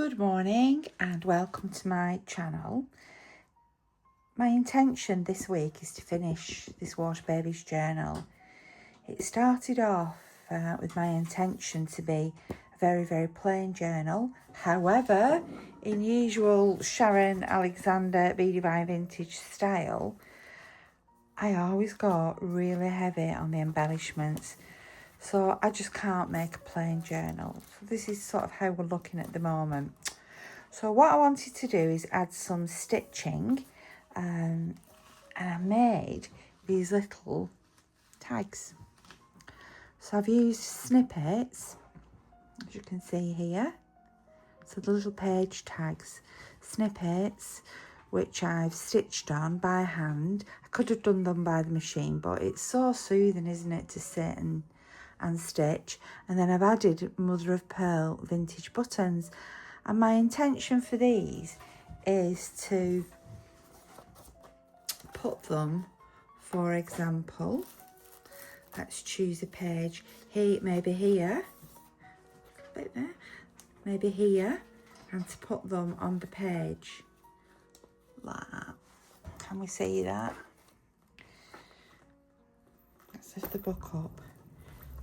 Good morning and welcome to my channel. My intention this week is to finish this Wash Babies journal. It started off with my intention to be a very plain journal. However, in usual Sharon Alexander Beady by Vintage style, I always got really heavy on the embellishments. So I just can't make a plain journal. So this is sort of how we're looking at the moment. So what I wanted to do is add some stitching, and I made these little tags. So I've used snippets, as you can see here. So the little page tags, snippets, which I've stitched on by hand. I could have done them by the machine, but it's so soothing, isn't it, to sit and stitch. And then I've added mother of pearl vintage buttons, and my intention for these is to put them, for example, let's choose a page here, maybe here, a bit there, maybe here, and to put them on the page like that. Can we see that? Let's lift the book up.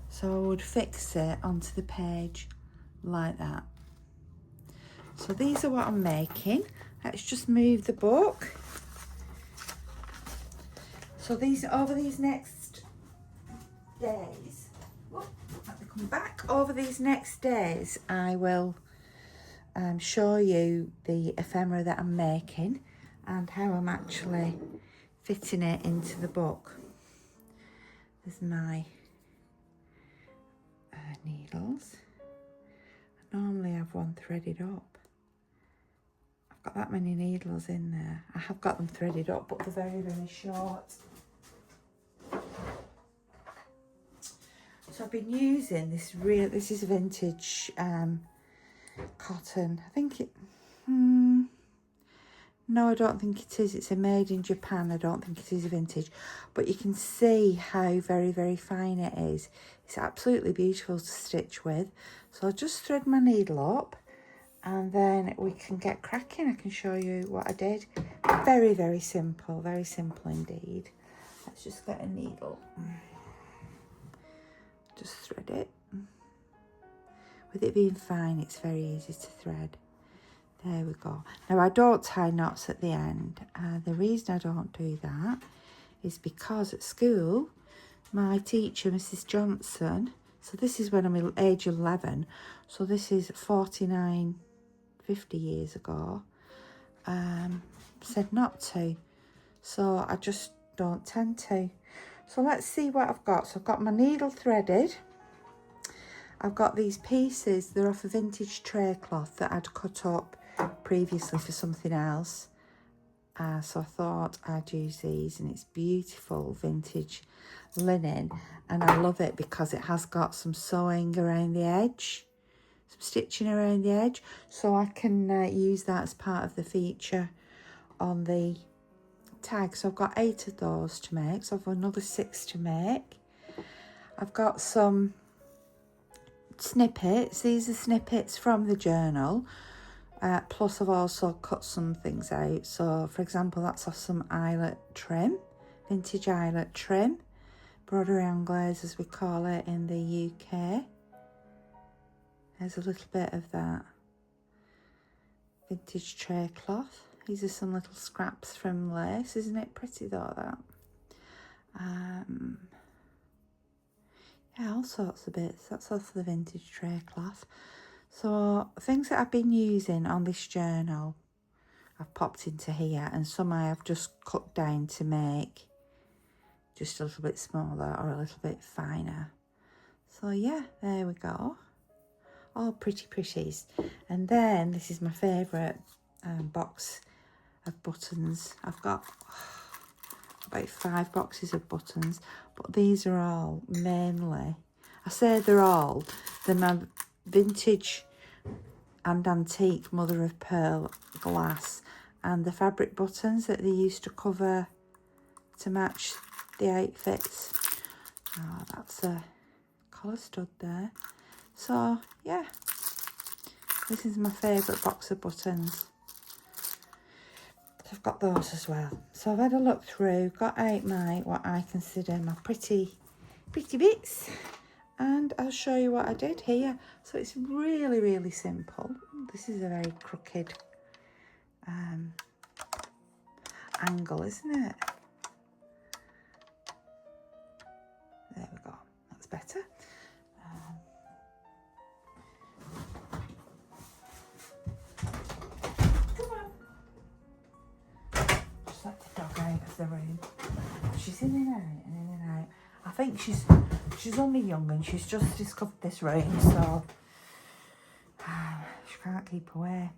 So I would fix it onto the page like that. So these are what I'm making. Let's just move the book. So these, over these next days, let me come back. Over these next days, I will show you the ephemera that I'm making and how I'm actually fitting it into the book. There's my needles. I normally have one threaded up. I've got that many needles in there. I have got them threaded up, but they're very short. So I've been using this is vintage cotton. I think it, no, I don't think it is. It's a made in Japan. I don't think it is a vintage, but you can see how very fine it is. It's absolutely beautiful to stitch with. So I'll just thread my needle up and then we can get cracking. I can show you what I did. Very simple indeed. Let's just get a needle. Just thread it. With it being fine, it's very easy to thread. There we go. Now I don't tie knots at the end. The reason I don't do that is because at school, my teacher, Mrs. Johnson, so this is when I'm age 11, so this is 49, 50 years ago, said not to. So I just don't tend to. So let's see what I've got. So I've got my needle threaded. I've got these pieces, they're off a vintage tray cloth that I'd cut up previously for something else. So I thought I'd use these, and it's beautiful vintage linen, and I love it because it has got some sewing around the edge, some stitching around the edge, so I can use that as part of the feature on the tag. So I've got 8 of those to make, so I've another 6 to make. I've got some snippets. These are snippets from the journal, plus I've also cut some things out. So for example, that's off some eyelet trim, vintage eyelet trim, broderie anglaise as we call it in the UK. There's a little bit of that. Vintage tray cloth. These are some little scraps from lace. Isn't it pretty though, that? Yeah, all sorts of bits. That's off the vintage tray cloth. So things that I've been using on this journal, I've popped into here, and some I have just cut down to make just a little bit smaller or a little bit finer. So yeah, there we go. All pretty pretties. And then this is my favourite box of buttons. I've got about 5 boxes of buttons, but these are all mainly, I say they're my vintage and antique mother of pearl glass, and the fabric buttons that they used to cover to match the outfits. Oh, that's a collar stud there. So yeah, This is my favourite box of buttons. I've got those as well. So I've had a look through, got out my, what I consider my pretty bits. And I'll show you what I did here. So it's really, really simple. This is a very crooked angle, isn't it? There we go. That's better. Come on. Just let the dog out of the room. She's in and out and in and out. I think she's only young and she's just discovered this room, so she can't keep away.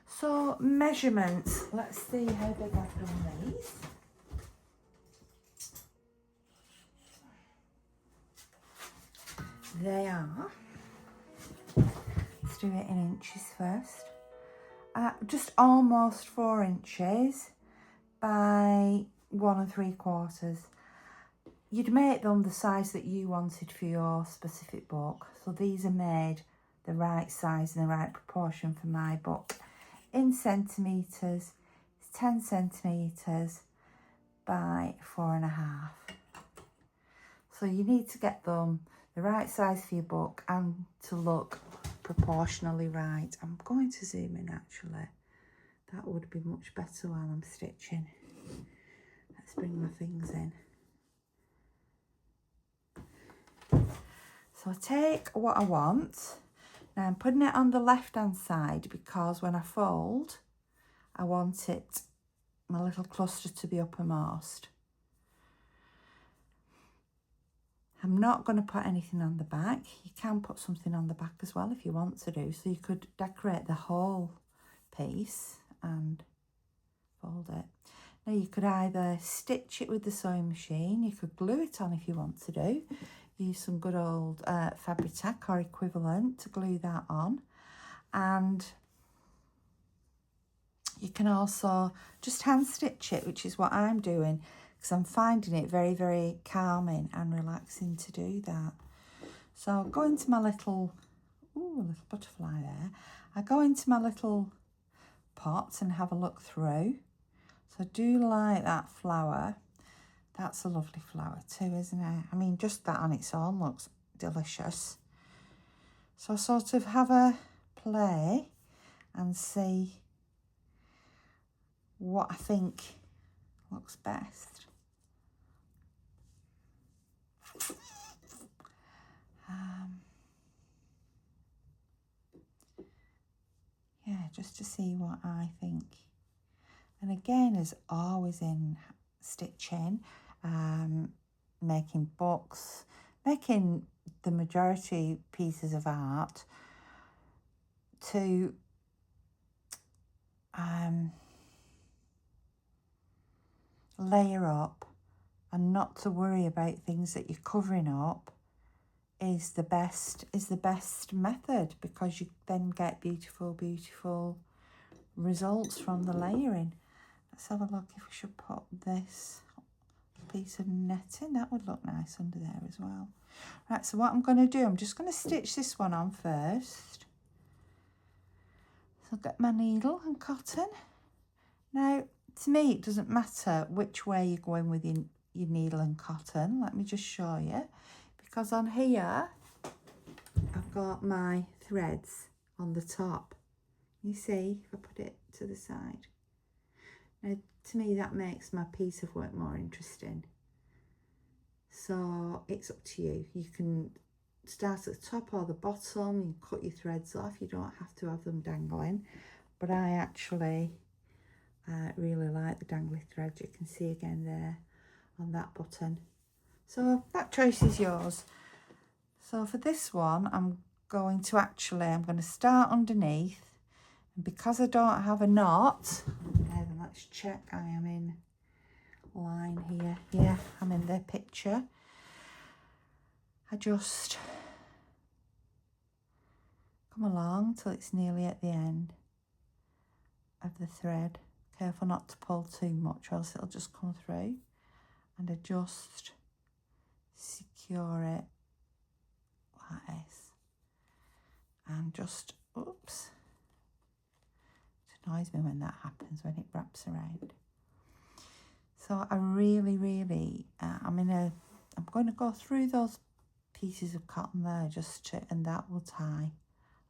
So measurements, let's see how big I've done these. They are, let's do it in inches first, just almost 4 inches by 1 3/4. You'd make them the size that you wanted for your specific book. So these are made the right size and the right proportion for my book. In centimetres, it's 10 centimetres by 4.5. So you need to get them the right size for your book and to look proportionally right. I'm going to zoom in actually. That would be much better while I'm stitching. Let's bring my things in. So I take what I want. Now I'm putting it on the left hand side because when I fold, I want it, my little cluster, to be uppermost. I'm not going to put anything on the back. You can put something on the back as well if you want to do. So you could decorate the whole piece and fold it. Now you could either stitch it with the sewing machine, you could glue it on if you want to do. Use some good old Fabri-Tac or equivalent to glue that on. And you can also just hand stitch it, which is what I'm doing, because I'm finding it very, very calming and relaxing to do that. So I'll go into my little, ooh, a little butterfly there. I go into my little pot and have a look through. So I do like that flower. That's a lovely flower too, isn't it? I mean, just that on its own looks delicious. So I sort of have a play and see what I think looks best. Yeah, just to see what I think. And again, as always in stitching, making books, making the majority pieces of art, to layer up and not to worry about things that you're covering up is the best method, because you then get beautiful results from the layering. Let's have a look if we should put this piece of netting. That would look nice under there as well. Right, so what I'm going to do, I'm just going to stitch this one on first. So I'll get my needle and cotton. Now, to me, it doesn't matter which way you're going with your needle and cotton. Let me just show you. Because on here, I've got my threads on the top. You see, if I put it to the side. Now, to me, that makes my piece of work more interesting. So it's up to you. You can start at the top or the bottom. You cut your threads off. You don't have to have them dangling. But I actually really like the dangly threads. You can see again there on that button. So that choice is yours. So for this one, I'm going to start underneath. And because I don't have a knot, then let's check I am in line here. Yeah, I'm in the picture. I just come along till it's nearly at the end of the thread. Careful not to pull too much, or else it'll just come through. And I just secure it like this. and just, oops, it annoys me when that happens, when it wraps around. So I really, I'm going to go through those pieces of cotton there and that will tie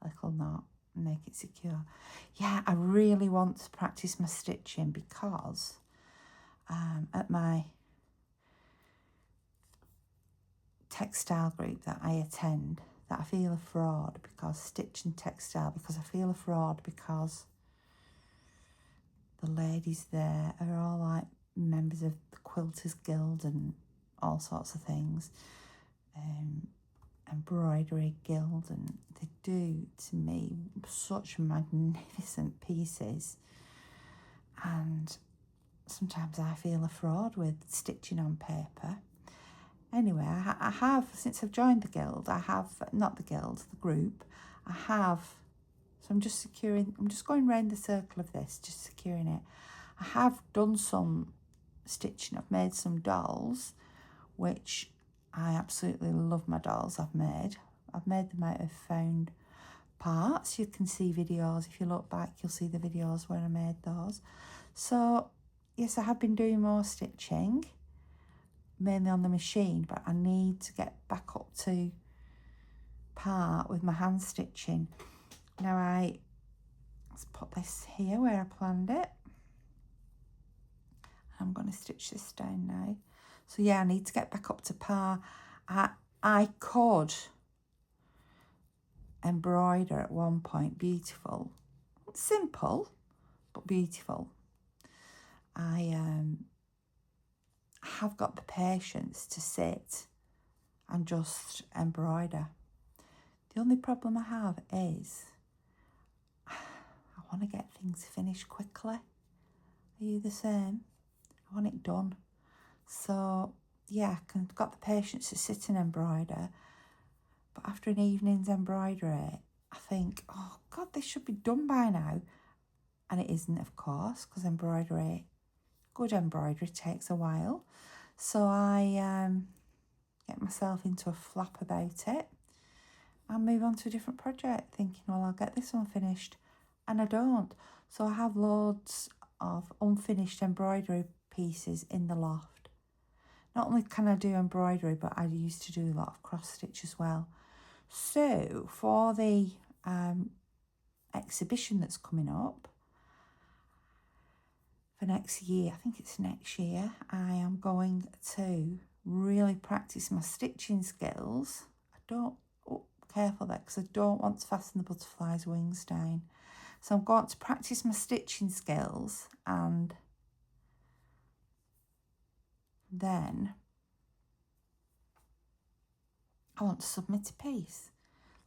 a little knot and make it secure. Yeah, I really want to practice my stitching because at my textile group that I attend, that I feel a fraud because stitching textile, because I feel a fraud because the ladies there are all like members of the Quilters Guild and all sorts of things, embroidery guild, and they do to me such magnificent pieces, and sometimes I feel a fraud with stitching on paper. Anyway, I have, since I've joined the guild, the group, so I'm just going around the circle of this, just securing it. I have done some stitching. I've made some dolls, which I absolutely love my dolls I've made. I've made them out of found parts. You can see videos. If you look back, you'll see the videos where I made those. So, yes, I have been doing more stitching, mainly on the machine, but I need to get back up to par with my hand stitching. Now let's put this here where I planned it. I'm going to stitch this down now. So yeah, I need to get back up to par. I could embroider at one point, beautiful, simple, but beautiful. I have got the patience to sit and just embroider. The only problem I have is I want to get things finished quickly. Are you the same? I want it done. So yeah, I've got the patience to sit and embroider, but after an evening's embroidery, I think, oh God, this should be done by now. And it isn't, of course, because good embroidery takes a while. So I get myself into a flap about it and move on to a different project, thinking, well, I'll get this one finished. And I don't. So I have loads of unfinished embroidery pieces in the loft. Not only can I do embroidery, but I used to do a lot of cross stitch as well. So for the exhibition that's coming up for next year, I think it's next year, I am going to really practice my stitching skills. Careful there, because I don't want to fasten the butterfly's wings down. So I'm going to practice my stitching skills, and then I want to submit a piece.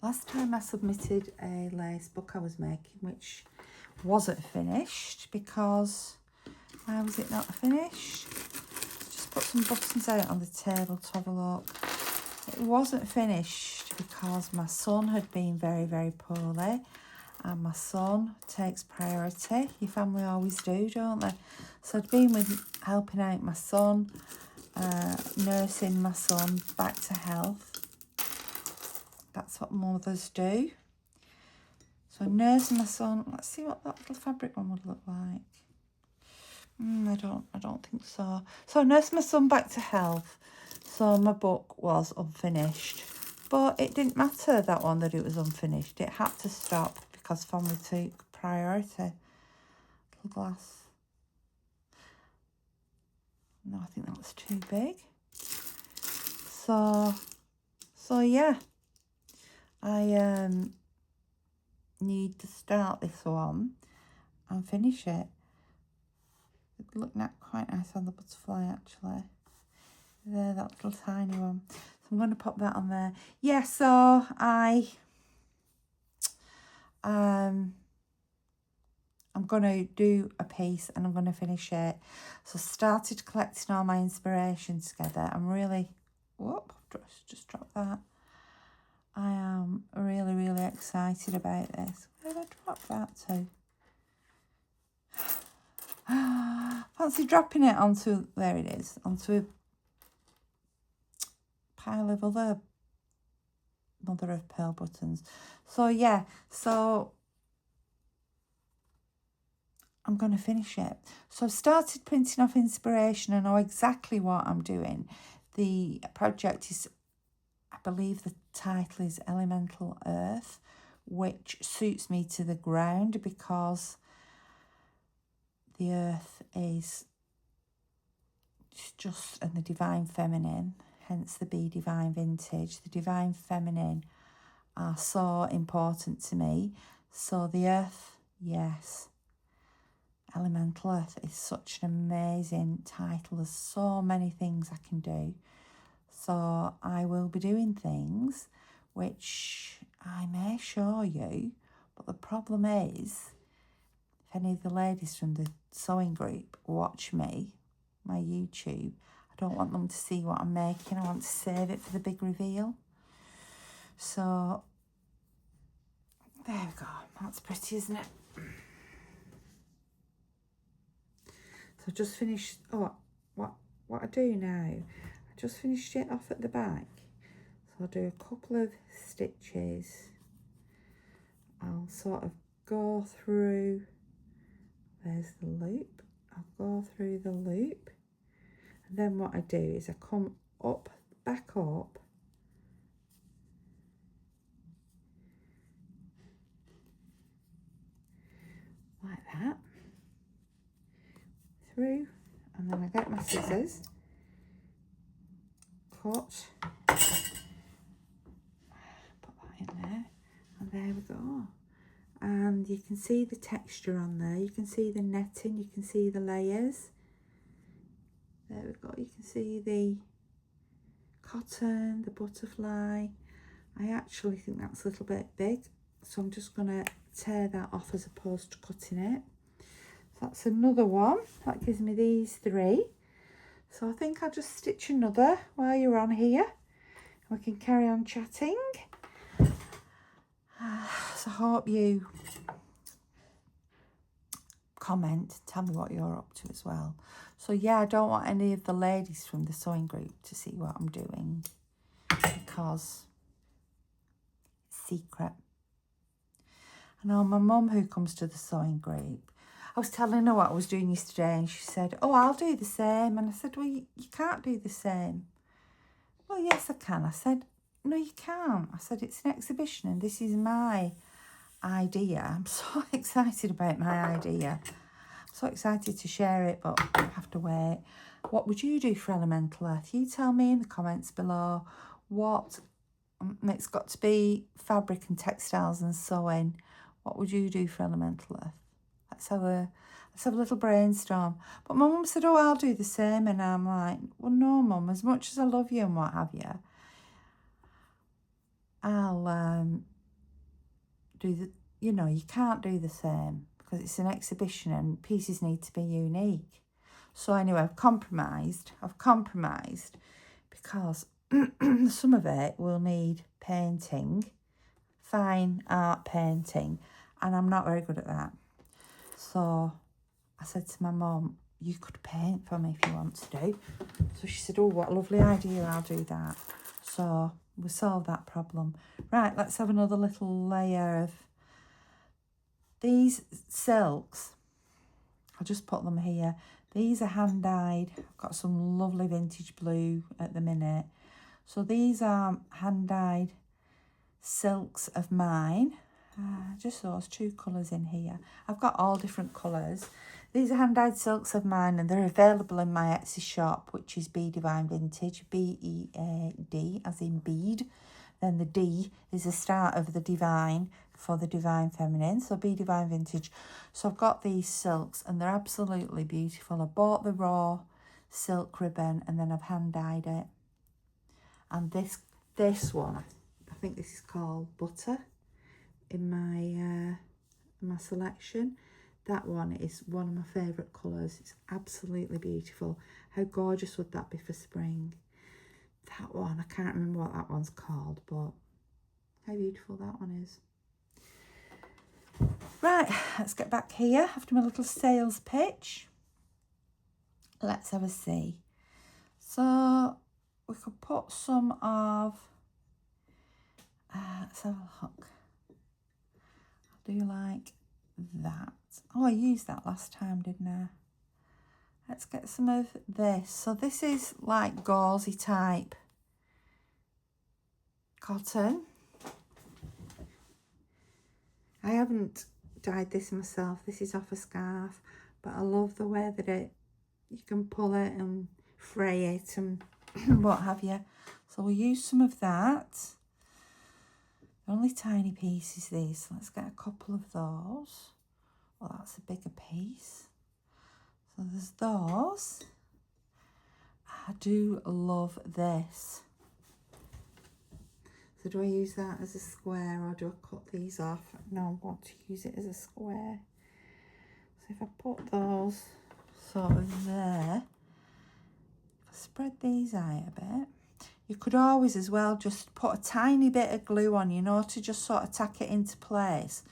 Last time I submitted a lace book I was making, which wasn't finished because, why was it not finished? Just put some buttons out on the table to have a look. It wasn't finished because my son had been very, very poorly, and my son takes priority. Your family always do, don't they? So I'd been helping out my son, nursing my son back to health. That's what mothers do. So nursing my son. Let's see what that little fabric one would look like. I don't think so. So nursing my son back to health. So my book was unfinished, but it didn't matter, that one, that it was unfinished. It had to stop because family took priority. Little glass. No, I think that was too big. So yeah, I need to start this one and finish it. It looked quite nice on the butterfly, actually. There, that little tiny one. So I'm going to pop that on there. Yeah, so I'm going to do a piece and I'm going to finish it. So I started collecting all my inspirations together. I'm really, just dropped that. I am really, really excited about this. Where did I drop that to? Fancy dropping it onto, there it is, onto a pile of other mother of pearl buttons. So yeah, so I'm going to finish it. So I've started printing off inspiration. I know exactly what I'm doing. The project is, I believe the title is Elemental Earth, which suits me to the ground because the earth is just, and the divine feminine, hence the Be Divine Vintage. The divine feminine are so important to me. So the earth, yes. Elemental Earth is such an amazing title. There's so many things I can do. So I will be doing things which I may show you. But the problem is, if any of the ladies from the sewing group watch me, my YouTube, I don't want them to see what I'm making. I want to save it for the big reveal. So there we go. That's pretty, isn't it? So I just finished, what I do now, I just finished it off at the back. So I'll do a couple of stitches. I'll sort of go through, there's the loop. I'll go through the loop. And then what I do is I come up, back up. Like that. Through, and then I get my scissors, cut, put that in there, and there we go. And you can see the texture on there, you can see the netting, you can see the layers. There we go, you can see the cotton, the butterfly. I actually think that's a little bit big, so I'm just going to tear that off as opposed to cutting it. That's another one. That gives me these three. So I think I'll just stitch another while you're on here. We can carry on chatting. So I hope you comment, tell me what you're up to as well. So yeah, I don't want any of the ladies from the sewing group to see what I'm doing because it's secret. I know my mum, who comes to the sewing group, I was telling her what I was doing yesterday and she said, oh, I'll do the same. And I said, well, you can't do the same. Well, yes, I can. I said, no, you can't. I said, it's an exhibition and this is my idea. I'm so excited about my idea. I'm so excited to share it, but I have to wait. What would you do for Elemental Earth? You tell me in the comments below what, it's got to be fabric and textiles and sewing. What would you do for Elemental Earth? Let's have a little brainstorm. But my mum said, oh, I'll do the same. And I'm like, well, no, Mum, as much as I love you and what have you, I'll do the, you know, you can't do the same because it's an exhibition and pieces need to be unique. So anyway, I've compromised because some of it will need painting, fine art painting, and I'm not very good at that. So I said to my mum, you could paint for me if you want to do. So she said, oh, what a lovely idea, I'll do that. So we solved that problem. Right, let's have another little layer of these silks. I'll just put them here. These are hand-dyed. I've got some lovely vintage blue at the minute. So these are hand-dyed silks of mine. Just those two colours in here. I've got all different colours. These are hand-dyed silks of mine and they're available in my Etsy shop, which is Be Divine Vintage, B-E-A-D, as in bead. Then the D is the start of the divine for the divine feminine, so Be Divine Vintage. So I've got these silks and they're absolutely beautiful. I bought the raw silk ribbon and then I've hand-dyed it. And this one, I think this is called Butter in my selection. That one is one of my favourite colours. It's absolutely beautiful. How gorgeous would that be for spring? That one, I can't remember what that one's called, but how beautiful that one is. Right, let's get back here after my little sales pitch. Let's have a see. So we could put some of Let's have a look. I do like that. Oh, I used that last time, didn't I? Let's get some of this. So this is like gauzy type cotton. I haven't dyed this myself. This is off a scarf, but I love the way that you can pull it and fray it and what have you. So we'll use some of that. They're only tiny pieces, these. So let's get a couple of those. Well, that's a bigger piece. So there's those. I do love this. So do I use that as a square or do I cut these off? No, I want to use it as a square. So if I put those sort of there, if I spread these out a bit, you could always as well just put a tiny bit of glue on, you know, to just sort of tack it into place,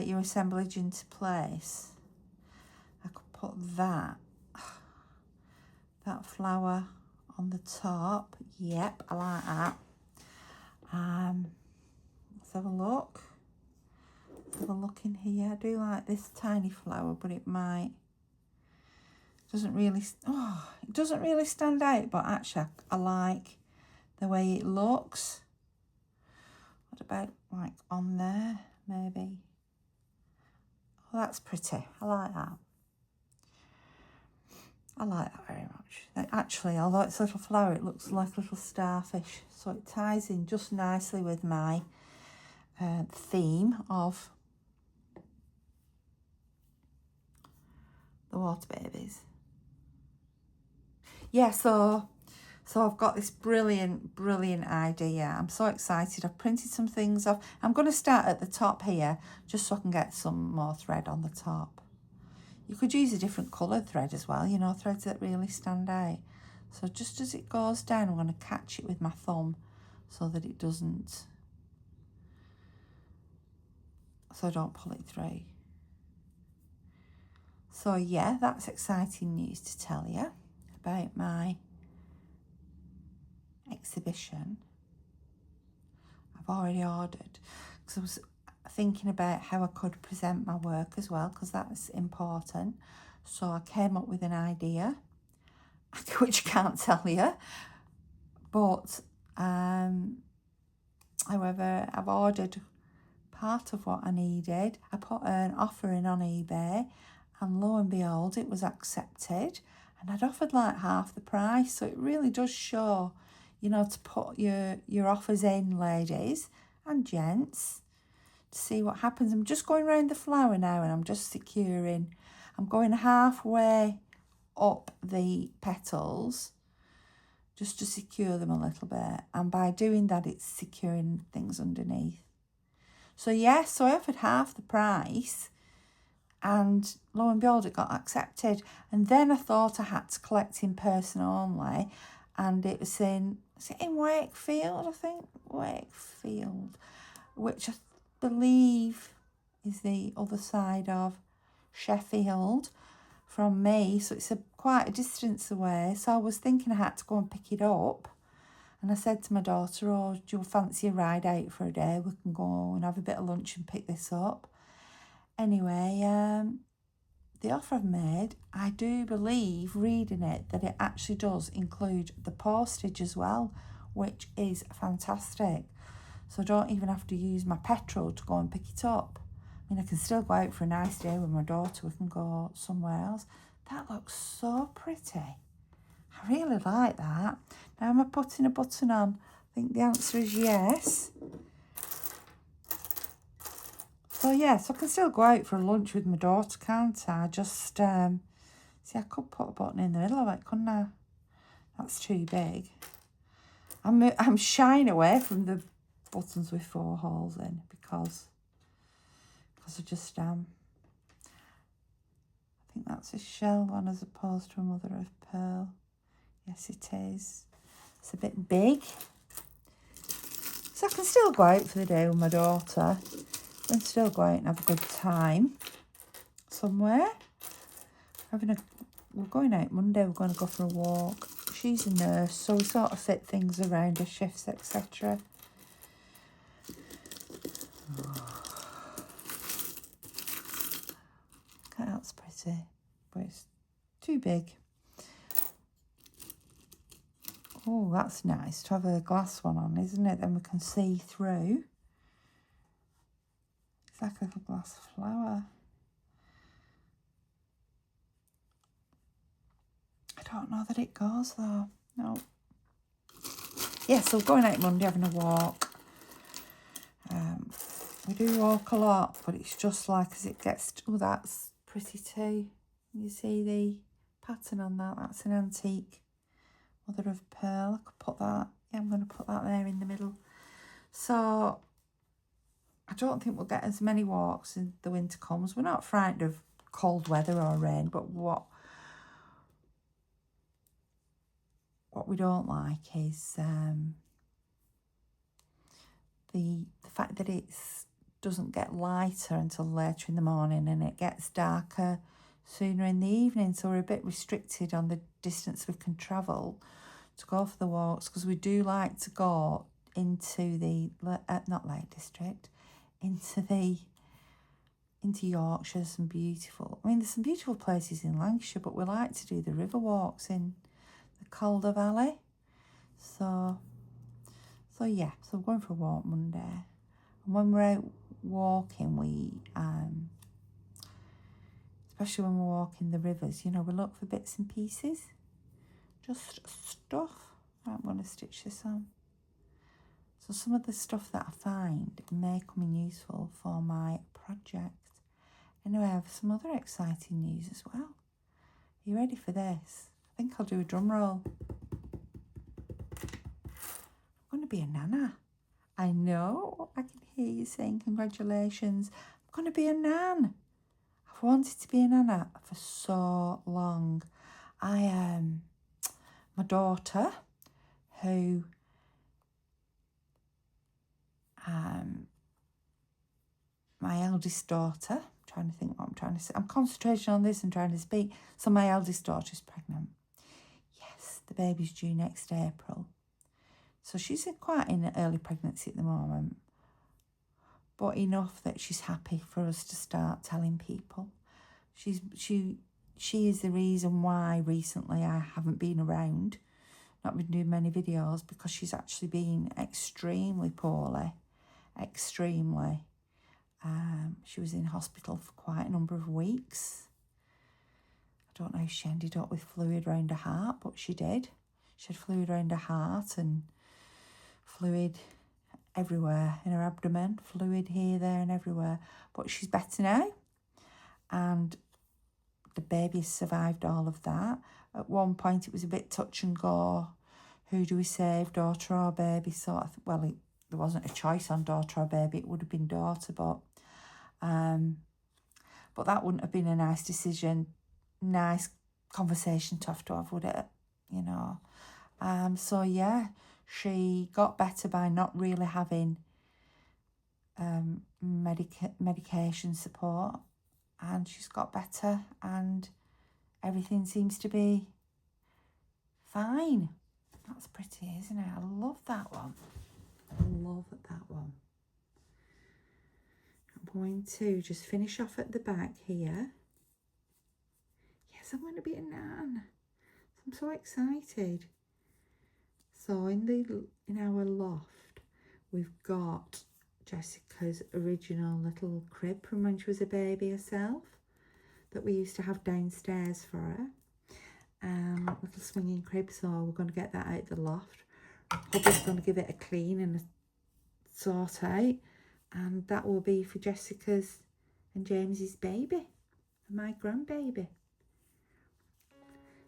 your assemblage into place. I could put that flower on the top. Yep, I like that. Let's have a look. Let's have a look in here. I do like this tiny flower, but it doesn't really stand out, but actually I like the way it looks. What about like on there, maybe? Oh, that's pretty. I like that. I like that very much. Actually, although it's a little flower, it looks like a little starfish. So it ties in just nicely with my theme of the water babies. Yeah, so I've got this brilliant idea. I'm so excited. I've printed some things off. I'm going to start at the top here, just so I can get some more thread on the top. You could use a different coloured thread as well, you know, threads that really stand out. So just as it goes down, I'm going to catch it with my thumb so that it doesn't, so I don't pull it through. So yeah, that's exciting news to tell you about my exhibition. I've already ordered because I was thinking about how I could present my work as well, because that's important. So I came up with an idea, which I can't tell you, but however, I've ordered part of what I needed. I put an offer in on eBay, and lo and behold, it was accepted, and I'd offered like half the price. So it really does show, you know, to put your offers in, ladies and gents, to see what happens. I'm just going around the flower now, and I'm just securing. I'm going halfway up the petals just to secure them a little bit, and by doing that, it's securing things underneath. So yes, so I offered half the price, and lo and behold, it got accepted. And then I thought I had to collect in person only, and it was in Wakefield, I think, Wakefield, which I believe is the other side of Sheffield from me, so it's quite a distance away. So I was thinking I had to go and pick it up, and I said to my daughter, oh, do you fancy a ride out for a day? We can go and have a bit of lunch and pick this up. Anyway, the offer I've made, I do believe, reading it, that it actually does include the postage as well, which is fantastic. So I don't even have to use my petrol to go and pick it up. I mean, I can still go out for a nice day with my daughter. We can go somewhere else. That looks so pretty. I really like that. Now, am I putting a button on? I think the answer is yes. So yes, I can still go out for lunch with my daughter, can't I? Just, see, I could put a button in the middle of it, couldn't I? That's too big. I'm shying away from the buttons with 4 holes in because I just I think that's a shell one as opposed to a mother of pearl. Yes, it is. It's a bit big. So I can still go out for the day with my daughter and still go out and have a good time somewhere. We're going out Monday, we're going to go for a walk. She's a nurse, so we sort of fit things around her shifts, etc. That's pretty, but it's too big. Oh, that's nice to have a glass one on, isn't it? Then we can see through. It's like a little glass flower. I don't know that it goes though. No. Yeah, so going out Monday having a walk. We do walk a lot, but it's just like as it gets to, oh, that's pretty too. You see the pattern on that? That's an antique mother of pearl. I could put that. Yeah, I'm going to put that there in the middle. So I don't think we'll get as many walks in the winter comes. We're not frightened of cold weather or rain, but what we don't like is the fact that it doesn't get lighter until later in the morning, and it gets darker sooner in the evening, so we're a bit restricted on the distance we can travel to go for the walks, because we do like to go into the not Lake District, into Yorkshire. Some beautiful, I mean, there's some beautiful places in Lancashire, but we like to do the river walks in the Calder Valley. So yeah, so we're going for a walk Monday. And when we're out walking, we especially when we're walking the rivers, you know, we look for bits and pieces, just stuff. Right, I'm going to stitch this on. So some of the stuff that I find may come in useful for my project. Anyway, I have some other exciting news as well. Are you ready for this? I think I'll do a drum roll. I'm going to be a nana. I know, I can hear you saying congratulations. I'm going to be a nan. I've wanted to be a nana for so long. My daughter, who my eldest daughter, I'm trying to think what I'm trying to say. I'm concentrating on this and trying to speak. So my eldest daughter's pregnant. Yes, the baby's due next April. So she's quite in early pregnancy at the moment, but enough that she's happy for us to start telling people. She is the reason why recently I haven't been around, not been doing many videos, because she's actually been extremely poorly, extremely. She was in hospital for quite a number of weeks. I don't know if she ended up with fluid around her heart, but she did. She had fluid around her heart and fluid everywhere in her abdomen, fluid here, there and everywhere. But she's better now, and the baby has survived all of that. At one point it was a bit touch and go. Who do we save, daughter or baby? So there wasn't a choice on daughter or baby. It would have been daughter, but that wouldn't have been a nice decision, nice conversation to have, would it? You know. So yeah, she got better by not really having medication support, and she's got better, and everything seems to be fine. That's pretty, isn't it? I love that one. I love that one. I'm going to just finish off at the back here. Yes, I'm going to be a nan. I'm so excited. So in our loft, we've got Jessica's original little crib from when she was a baby herself, that we used to have downstairs for her. Little swinging crib, so we're going to get that out the loft. Hubby's going to give it a clean and a sort out, and that will be for Jessica's and James's baby, and my grandbaby.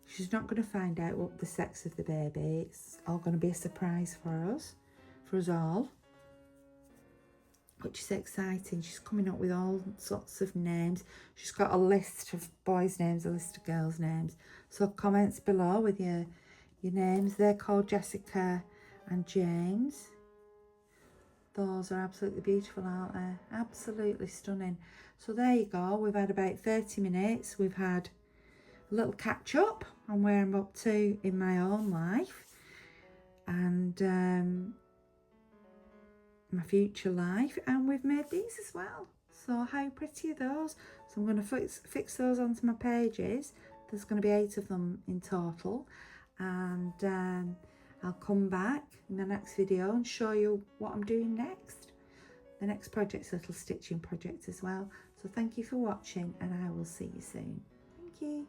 She's not going to find out what the sex of the baby. It's all going to be a surprise for us all, which is exciting. She's coming up with all sorts of names. She's got a list of boys' names, a list of girls' names. So comments below with your names. They're called Jessica and James. Those are absolutely beautiful, aren't they? Absolutely stunning. So there you go. We've had about 30 minutes. We've had a little catch up on where I'm up to in my own life. And my future life, and we've made these as well. So how pretty are those? So I'm going to fix those onto my pages. There's going to be 8 of them in total, and I'll come back in the next video and show you what I'm doing next. The next project's a little stitching project as well. So thank you for watching, and I will see you soon. Thank you.